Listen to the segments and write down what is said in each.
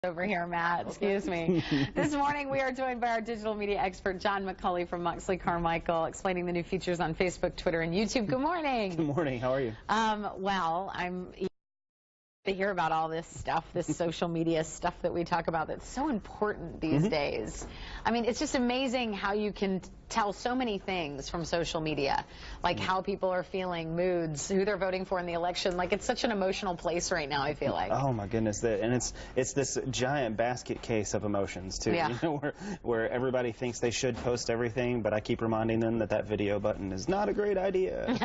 Over here, Matt. Excuse me. This morning, we are joined by our digital media expert, John McCulley from Moxley Carmichael, explaining the new features on Facebook, Twitter, and YouTube. Good morning. Good morning. How are you? Well, I'm eager to hear about all this stuff, this social media stuff that we talk about that's so important these days. I mean, it's just amazing how you can tell so many things from social media, like how people are feeling, moods, who they're voting for in the election. Like, it's such an emotional place right now, I feel like. Oh my goodness, and it's this giant basket case of emotions too. Yeah. You know, where everybody thinks they should post everything, but I keep reminding them that that video button is not a great idea.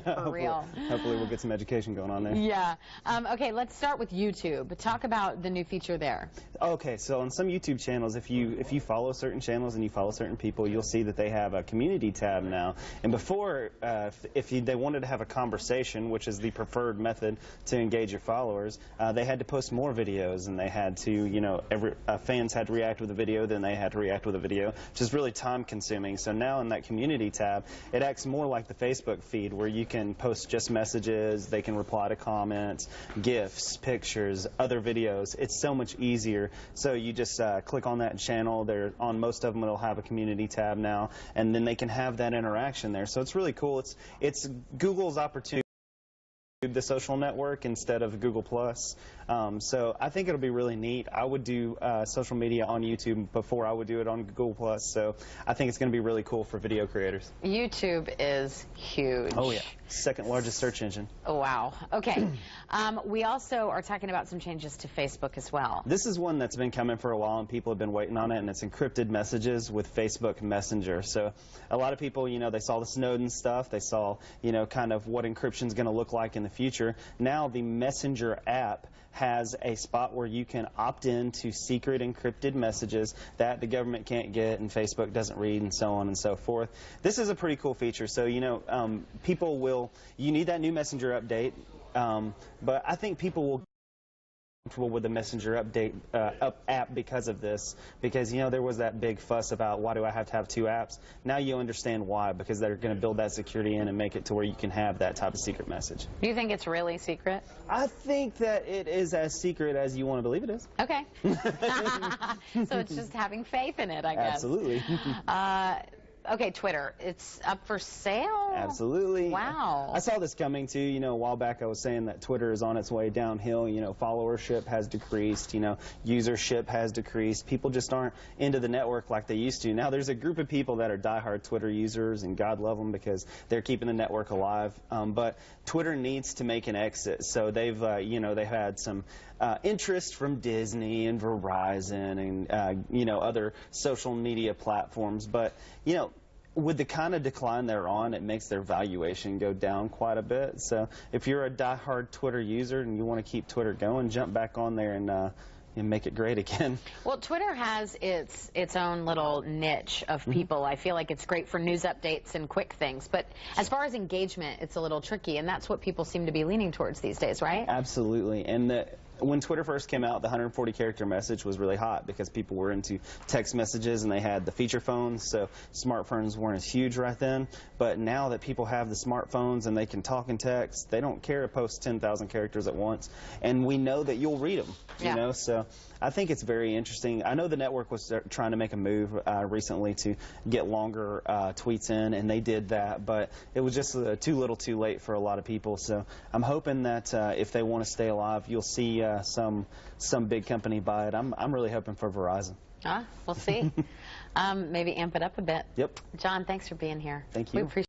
For real. Hopefully we'll get some education going on there. Yeah. Okay, let's start with YouTube. Talk about the new feature there. Okay, so on some YouTube channels, if you follow certain channels and you follow certain people, you'll see that they have a community tab now. And before, they wanted to have a conversation, which is the preferred method to engage your followers, they had to post more videos, and they had to, you know, fans had to react with a video, then they had to react with a video, which is really time consuming. So now in that community tab, it acts more like the Facebook feed, where you can post just messages, they can reply to comments, GIFs, pictures, other videos. It's so much easier. So you just click on that channel. On most of them, it'll have a community tab now, and then they can have that interaction there. So it's really cool. It's Google's opportunity, the social network, instead of Google+. So I think it'll be really neat. I would do social media on YouTube before I would do it on Google+. So I think it's going to be really cool for video creators. YouTube is huge. Oh, yeah. Second largest search engine. Oh, wow. Okay. We also are talking about some changes to Facebook as well. This is one that's been coming for a while, and people have been waiting on it, and it's encrypted messages with Facebook Messenger. So a lot of people, you know, they saw the Snowden stuff. They saw, you know, kind of what encryption is going to look like in the future. Now the Messenger app has a spot where you can opt in to secret encrypted messages that the government can't get and Facebook doesn't read, and so on and so forth. This is a pretty cool feature. So, you know, you need that new Messenger update, but I think people will comfortable with the Messenger update app because of this, because, you know, there was that big fuss about why do I have to have two apps. Now you understand why, because they're going to build that security in and make it to where you can have that type of secret message. Do you think it's really secret? I think that it is as secret as you want to believe it is. Okay. So it's just having faith in it, I guess. Absolutely. Okay, Twitter, it's up for sale? Absolutely. Wow. I saw this coming too. You know, a while back I was saying that Twitter is on its way downhill. You know, followership has decreased. You know, usership has decreased. People just aren't into the network like they used to. Now there's a group of people that are diehard Twitter users, and God love them because they're keeping the network alive. But Twitter needs to make an exit. So they've, you know, they've had some interest from Disney and Verizon and, you know, other social media platforms. But, you know, with the kind of decline they're on, it makes their valuation go down quite a bit. So if you're a diehard Twitter user and you want to keep Twitter going, jump back on there and make it great again. Well, Twitter has its own little niche of people. I feel like it's great for news updates and quick things. But as far as engagement, it's a little tricky, and that's what people seem to be leaning towards these days, right? Absolutely. And when Twitter first came out, the 140-character message was really hot because people were into text messages, and they had the feature phones, so smartphones weren't as huge right then. But now that people have the smartphones and they can talk and text, they don't care to post 10,000 characters at once. And we know that you'll read them, you know, so I think it's very interesting. I know the network was trying to make a move recently to get longer tweets in, and they did that, but it was just too little too late for a lot of people. So I'm hoping that if they want to stay alive, you'll see some big company buy it. I'm really hoping for Verizon. We'll see. Maybe amp it up a bit. Yep. John, thanks for being here. Thank you. We appreciate